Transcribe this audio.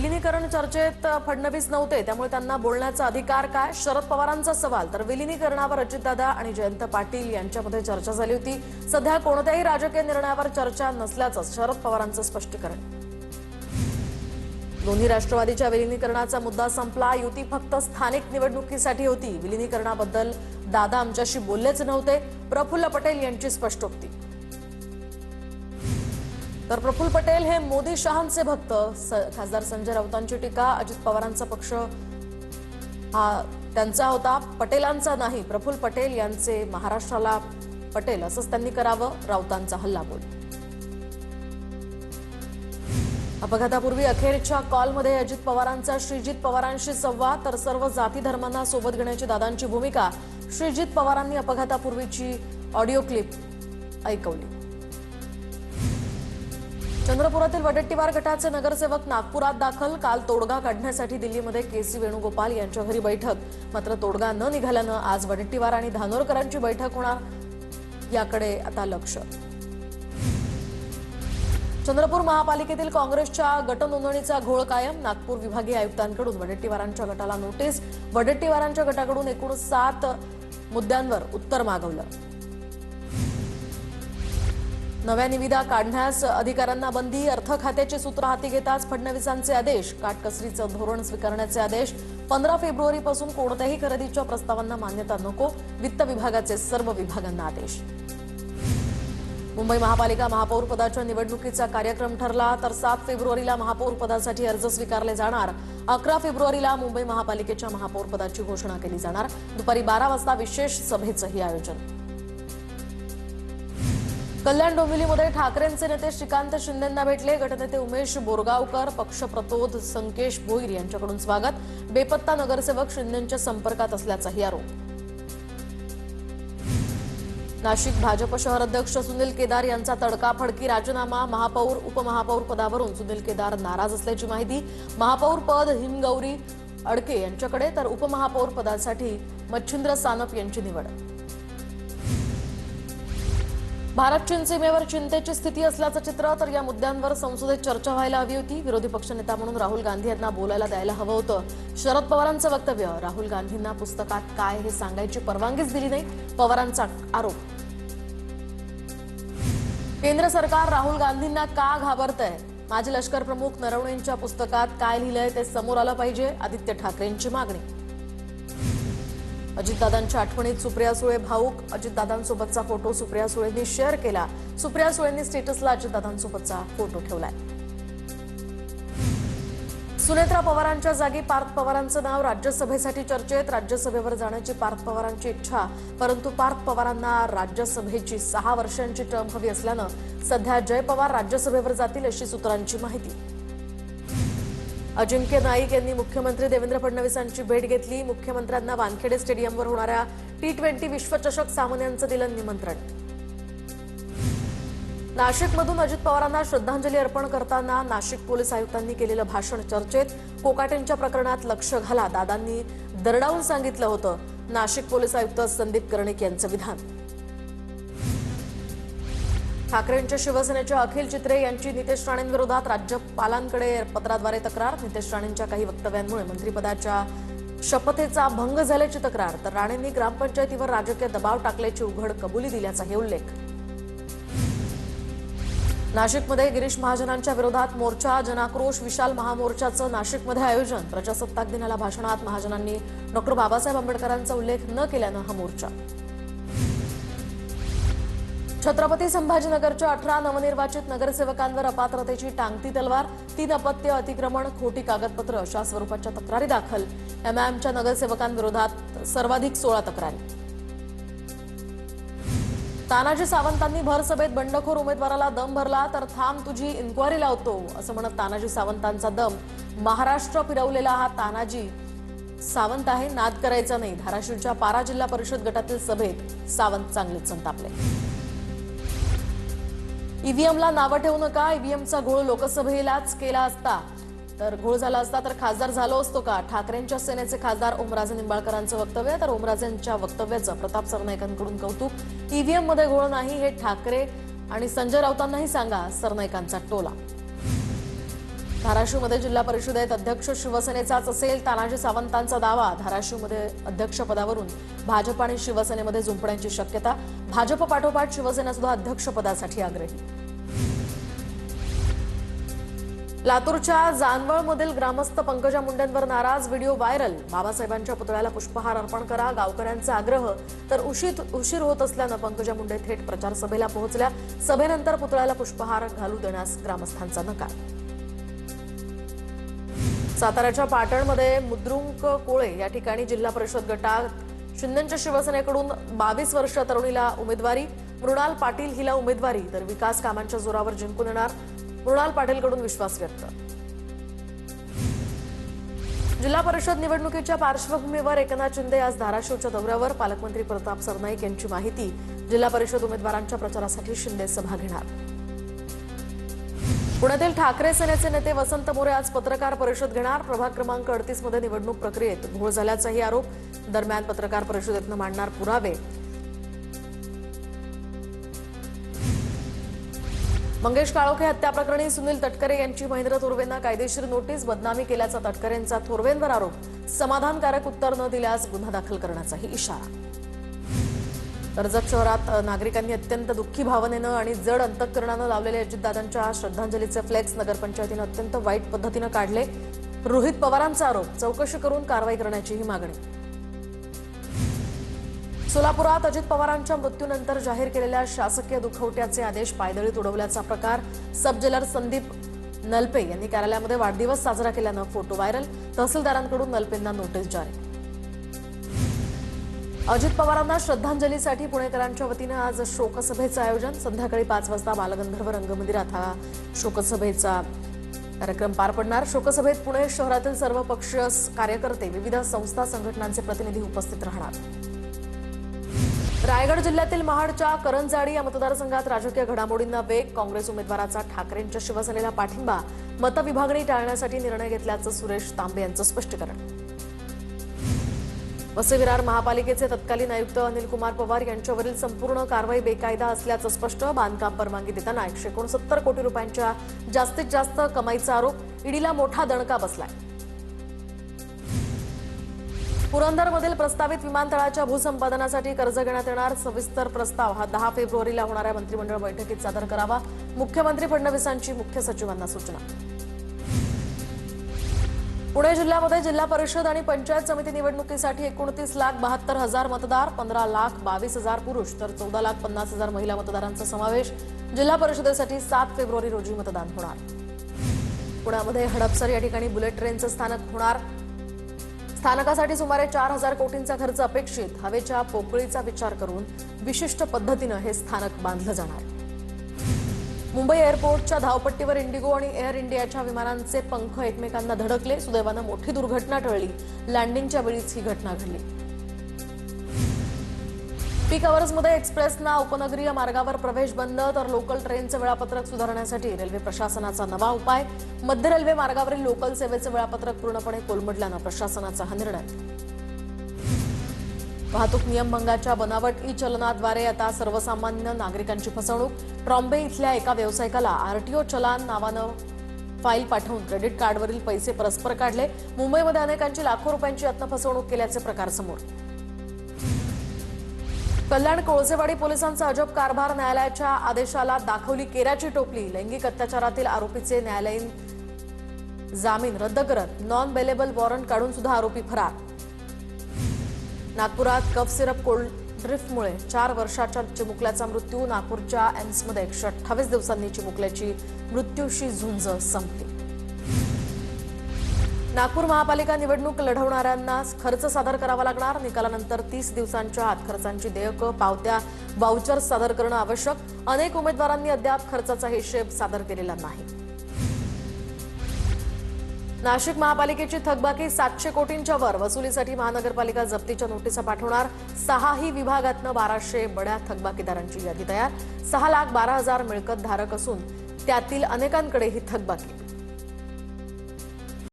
विलीनीकरण चर्चेत फडणवीस नव्हते, त्यामुळे त्यांना बोलण्याचा अधिकार काय? शरद पवारांचा सवाल. तर विलीनीकरणावर अजितदादा आणि जयंत पाटील यांच्यामध्ये चर्चा झाली होती. सध्या कोणत्याही राजकीय निर्णयावर चर्चा नसल्याचं शरद पवारांचं स्पष्टीकरण. दोन्ही राष्ट्रवादीच्या विलीनीकरणाचा मुद्दा संपला. युती फक्त स्थानिक निवडणुकीसाठी होती. विलीनीकरणाबद्दल दादा आमच्याशी बोललेच नव्हते, प्रफुल्ल पटेल यांची स्पष्टोक्ती. तर प्रफुल्ल पटेल हे मोदी शहांचे भक्त. खासदार संजय राऊतांची टीका. अजित पवारांचा पक्ष हा त्यांचा होता, पटेलांचा नाही. प्रफुल्ल पटेल यांचे महाराष्ट्राला पटेल असंच त्यांनी करावं. राऊतांचा हल्लाबोल. अपघातापूर्वी अखेरच्या कॉलमध्ये अजित पवारांचा श्रीजित पवारांशी संवाद. तर सर्व जाती धर्मांना सोबत घेण्याची दादांची भूमिका. श्रीजित पवारांनी अपघातापूर्वीची ऑडिओ क्लिप ऐकवली. चंद्रपुरातील वडेट्टीवार गटाचे नगरसेवक नागपुरात दाखल. काल तोडगा काढण्यासाठी दिल्लीमध्ये केसी वेणुगोपाल यांच्या घरी बैठक. मात्र तोडगा न निघाल्यानं आज वडेट्टीवार आणि धानोरकरांची बैठक होणार, याकडे आता लक्ष. चंद्रपूर महापालिकेतील काँग्रेसच्या गटनोंदणीचा घोळ कायम. नागपूर विभागीय आयुक्तांकडून वडेट्टीवारांच्या गटाला नोटीस. वडेट्टीवारांच्या गटाकडून एकूण 7 मुद्द्यांवर उत्तर मागवलं. नव्या निविदा काढण्यास अधिकाऱ्यांना बंदी. अर्थ खात्याची सूत्र हाती घेताच फडणवीसांचे आदेश. काटकसरीचं धोरण स्वीकारण्याचे आदेश. 15 फेब्रुवारीपासून कोणत्याही खरेदीच्या प्रस्तावांना मान्यता नको. वित्त विभागाचे सर्व विभागांना आदेश. मुंबई महापालिका महापौर पदाच्या निवडणुकीचा कार्यक्रम ठरला. तर 7 फेब्रुवारीला महापौर पदासाठी अर्ज स्वीकारले जाणार. 11 फेब्रुवारीला मुंबई महापालिकेच्या महापौर पदाची घोषणा केली जाणार. दुपारी 12 वाजता विशेष सभेचंही आयोजन. कल्याण डोंबिवलीमध्ये ठाकरेंचे नेते श्रीकांत शिंदेंना भेटले. गटनेते उमेश बोरगावकर, पक्षप्रतोद संकेश भोईर यांच्याकडून स्वागत. बेपत्ता नगरसेवक शिंदेंच्या संपर्कात असल्याचाही आरोप. नाशिक भाजप शहर अध्यक्ष सुनील केदार यांचा तडकाफडकी राजीनामा. महापौर उपमहापौर पदावरून सुनील केदार नाराज असल्याची माहिती. महापौर पद हिमगौरी अडके यांच्याकडे, तर उपमहापौर पदासाठी मच्छिंद्र सानप यांची निवड. भारत चीन सीमेवर चिंतेची स्थिती असल्याचं चित्र. तर या मुद्द्यांवर संसदेत चर्चा व्हायला हवी होती. विरोधी पक्षनेता म्हणून राहुल गांधी यांना बोलायला द्यायला हवं होतं. शरद पवारांचं वक्तव्य. राहुल गांधींना पुस्तकात काय हे सांगायची परवानगीच दिली नाही, पवारांचा आरोप. केंद्र सरकार राहुल गांधींना का घाबरतंय? माजी लष्कर प्रमुख नरवणेंच्या पुस्तकात काय लिहिलंय ते समोर आलं पाहिजे, आदित्य ठाकरेंची मागणी. अजितदादांच्या आठवणीत सुप्रिया सुळे भाऊक. अजितदादांसोबतचा फोटो सुप्रिया सुळेंनी शेअर केला. सुप्रिया सुळेंनी स्टेटसला अजितदादांसोबतचा फोटो ठेवलाय. सुनेत्रा पवारांच्या जागी पार्थ पवारांचं नाव राज्यसभेसाठी चर्चेत. राज्यसभेवर जाण्याची पार्थ पवारांची इच्छा, परंतु पार्थ पवारांना राज्यसभेची 6 वर्षांची टर्म हवी असल्यानं सध्या जय पवार राज्यसभेवर जातील अशी सूत्रांची माहिती. अजिंक्य नाईक यांनी मुख्यमंत्री देवेंद्र फडणवीसांची भेट घेतली. मुख्यमंत्र्यांना वानखेडे स्टेडियमवर होणाऱ्या T20 विश्वचषक सामन्यांचं दिलं निमंत्रण. नाशिकमधून अजित पवारांना श्रद्धांजली अर्पण करताना नाशिक पोलीस आयुक्तांनी केलेलं भाषण चर्चेत. कोकाटेंच्या प्रकरणात लक्ष घाला, दादांनी दरडावून सांगितलं होतं. नाशिक पोलीस आयुक्त संदीप कर्णिक यांचं विधान. ठाकरेंच्या शिवसेनेच्या अखिल चित्रे यांची नितेश राणेंविरोधात राज्यपालांकडे पत्राद्वारे तक्रार. नितेश राणेंच्या काही वक्तव्यांमुळे मंत्रिपदाच्या शपथेचा भंग झाल्याची तक्रार. तर राणेंनी ग्रामपंचायतीवर राजकीय दबाव टाकल्याची उघड कबुली दिल्याचाही उल्लेख. नाशिकमध्ये गिरीश महाजनांच्या विरोधात मोर्चा. जनाक्रोश विशाल महामोर्चाचं नाशिकमध्ये आयोजन. प्रजासत्ताक दिनाला भाषणात महाजनांनी डॉ. बाबासाहेब आंबेडकरांचा उल्लेख न केल्यानं हा मोर्चा. छत्रपती संभाजीनगरच्या 18 नवनिर्वाचित नगरसेवकांवर अपात्रतेची टांगती तलवार. 3 अपत्य, अतिक्रमण, खोटी कागदपत्र अशा स्वरूपाच्या तक्रारी दाखल. MIMच्या नगरसेवकांविरोधात सर्वाधिक 16 तक्रारी. तानाजी सावंतांनी भर सभेत बंडखोर उमेदवाराला दम भरला. तर थांब तुझी इन्क्वायरी लावतो असं म्हणत तानाजी सावंतांचा दम. महाराष्ट्र फिरवलेला हा तानाजी सावंत आहे, नाद करायचा नाही. धाराशिवच्या पारा जिल्हा परिषद गटातील सभेत सावंत चांगलेच संतापले. ईव्हीएमला नावं ठेवू नका. ईव्हीएमचा घोळ लोकसभेलाच केला असता तर घोळ झाला असता तर खासदार झालो असतो का? ठाकरेंच्या सेनेचे खासदार ओमराजे निंबाळकरांचं वक्तव्य. तर ओमराजेंच्या वक्तव्याचं प्रताप सरनाईकांकडून कौतुक. ईव्हीएम मध्ये घोळ नाही हे ठाकरे आणि संजय राऊतांनाही सांगा, सरनाईकांचा टोला. धाराशिवमध्ये जिल्हा परिषदेत अध्यक्ष शिवसेनेचाच असेल, तानाजी सावंतांचा दावा. धाराशिवमध्ये अध्यक्षपदावरून भाजप आणि शिवसेनेमध्ये जुंपण्याची शक्यता. भाजप पाठोपाठ शिवसेना सुद्धा अध्यक्षपदासाठी आग्रही. लातूरच्या जानवळमधील ग्रामस्थ पंकजा मुंडेंवर नाराज, व्हिडिओ व्हायरल. बाबासाहेबांच्या पुतळ्याला पुष्पहार अर्पण करा, गावकऱ्यांचा आग्रह. तर उशीर होत असल्यानं पंकजा मुंडे थेट प्रचार सभेला पोहोचल्या. सभेनंतर पुतळ्याला पुष्पहार घालू देण्यास ग्रामस्थांचा नकार. साताऱ्याच्या पाटणमध्ये मुद्रुंक कोळे या ठिकाणी जिल्हा परिषद गटात शिंदेच्या शिवसेनेकडून 22 वर्षीय तरुणीला उमेदवारी. मृणाल पाटील हिला उमेदवारी, तर विकास कामांच्या जोरावर जिंकून येणार, मृणाल पाटीलकडून विश्वास व्यक्त. जिल्हा परिषद निवडणुकीच्या पार्श्वभूमीवर एकनाथ शिंदे आज धाराशिवच्या दौऱ्यावर. पालकमंत्री प्रताप सरनाईक यांची माहिती. जिल्हा परिषद उमेदवारांच्या प्रचारासाठी शिंदे सभा घेणार. पुण्यातील ठाकरे सेनेचे नेते वसंत मोरे आज पत्रकार परिषद घेणार. प्रभाग क्रमांक 38 मध्ये निवडणूक प्रक्रियेत घोळ झाल्याचाही आरोप. दरम्यान पत्रकार परिषदेतनं मांडणार पुरावे. मंगेश काळोखे हत्या प्रकरणी सुनील तटकरे यांची महेंद्र थोरवेंना कायदेशीर नोटीस. बदनामी केल्याचा तटकरेंचा थोरवेंवर आरोप. समाधानकारक उत्तर न दिल्यास गुन्हा दाखल करण्याचाही इशारा. कर्जत शहरात नागरिकांनी अत्यंत दुःखी भावनेनं आणि जड अंतःकरणानं लावलेले अजितदादांच्या श्रद्धांजलीचे फ्लेक्स नगरपंचायतीनं अत्यंत वाईट पद्धतीनं काढले. रोहित पवारांचा आरोप. चौकशी करून कारवाई करण्याचीही मागणी. सोलापुरात अजित पवारांच्या मृत्यूनंतर जाहीर केलेल्या शासकीय दुखवट्याचे आदेश पायदळीत उडवल्याचा प्रकार. सब जेलर संदीप नलपे यांनी कार्यालयामध्ये वाढदिवस साजरा केल्यानं फोटो व्हायरल. तहसीलदारांकडून नलपेंना नोटीस जारी. अजित पवारांना श्रद्धांजलीसाठी पुणेकरांच्या वतीनं आज शोकसभेचं आयोजन. संध्याकाळी 5 वाजता बालगंधर्व रंगमंदिरात हा शोकसभेचा कार्यक्रम पार पडणार. शोकसभेत पुणे शहरातील सर्व पक्षीय कार्यकर्ते, विविध संस्था संघटनांचे प्रतिनिधी उपस्थित राहणार. रायगड जिल्ह्यातील महाडच्या करंजाडी या मतदारसंघात राजकीय घडामोडींना वेग. काँग्रेस उमेदवाराचा ठाकरेंच्या शिवसेनेला पाठिंबा. मतविभागणी टाळण्यासाठी निर्णय घेतल्याचं सुरेश तांबे यांचं स्पष्टीकरण. वसई-विरार महापालिकेचे तत्कालीन आयुक्त अनिल कुमार पवार यांच्यावरील संपूर्ण कारवाई बेकायदा असल्याचं स्पष्ट. बांधकाम परवानगी देताना 169 कोटी रुपयांच्या जास्तीत जास्त कमाईचा आरोप. ईडीला मोठा दणका बसलाय. पुरंदरमधील प्रस्तावित विमानतळाच्या भूसंपादनासाठी कर्ज घेण्यात येणार. सविस्तर प्रस्ताव हा 10 फेब्रुवारीला होणाऱ्या मंत्रिमंडळ बैठकीत सादर करावा. मुख्यमंत्री फडणवीसांची मुख्य सचिवांना सूचना. पुणे जिल्ह्यामध्ये जिल्हा परिषद आणि पंचायत समिती निवडणुकीसाठी 29,72,000 मतदार. 15,22,000 पुरुष तर 14,50,000 महिला मतदारांचा समावेश. जिल्हा परिषदेसाठी 7 फेब्रुवारी रोजी मतदान होणार. पुण्यामध्ये हडपसर या ठिकाणी बुलेट ट्रेनचं स्थानक होणार. स्थानकासाठी सुमारे 4,000 कोटींचा खर्च अपेक्षित. हवेच्या पोकळीचा विचार करून विशिष्ट पद्धतीनं हे स्थानक बांधलं जाणार. मुंबई एअरपोर्टच्या धावपट्टीवर इंडिगो आणि एअर इंडियाच्या विमानांचे पंख एकमेकांना धडकले. सुदैवानं मोठी दुर्घटना टळली. लँडिंगच्या वेळीच ही घटना घडली. पीक अवर्समध्ये एक्सप्रेसना उपनगरीय मार्गावर प्रवेश बंद, तर लोकल ट्रेनचं वेळापत्रक सुधारण्यासाठी रेल्वे प्रशासनाचा नवा उपाय. मध्य रेल्वे मार्गावरील लोकल सेवेचं वेळापत्रक पूर्णपणे कोलमडल्यानं प्रशासनाचा हा निर्णय. वाहतूक नियमभंगाच्या बनावट ई-चलनाद्वारे आता सर्वसामान्य नागरिकांची फसवणूक. ट्रॉम्बे इथल्या एका व्यावसायिकाला आरटीओ चलान नावानं फाईल पाठवून क्रेडिट कार्डवरील पैसे परस्पर काढले. मुंबईमध्ये अनेकांची लाखो रुपयांची यातनं फसवणूक केल्याचे प्रकार समोर. कल्याण कोळसेवाडी पोलिसांचा अजब कारभार. न्यायालयाच्या आदेशाला दाखवली केराची टोपली. लैंगिक अत्याचारातील आरोपीचे न्यायालयीन जामीन रद्द करत नॉन बेलेबल वॉरंट काढून सुद्धा आरोपी फरार. नागपुरात कफ सिरप कोल्ड ड्रिफ्टमुळे 4 वर्षाच्या चिमुकल्याचा मृत्यू. नागपूरच्या एम्समध्ये 128 दिवसांनी चिमुकल्याची मृत्यूशी झुंज संपली. नागपूर महापालिका निवडणूक लढवणाऱ्यांना खर्च सादर करावा लागणार. निकालानंतर 30 दिवसांच्या आत खर्चांची देयकं, पावत्या, वाउचर्स सादर करणं आवश्यक. अनेक उमेदवारांनी अद्याप खर्चाचा हिशेब सादर केलेला नाही. नाशिक महापालिकेची थकबाकी 700 कोटींच्या वर. वसुलीसाठी महानगरपालिका जप्तीच्या नोटिसा पाठवणार. 6ही विभागातनं 1200 बड्या थकबाकीदारांची यादी तयार. 6,12,000 मिळकत धारक असून त्यातील अनेकांकडे ही थकबाकी.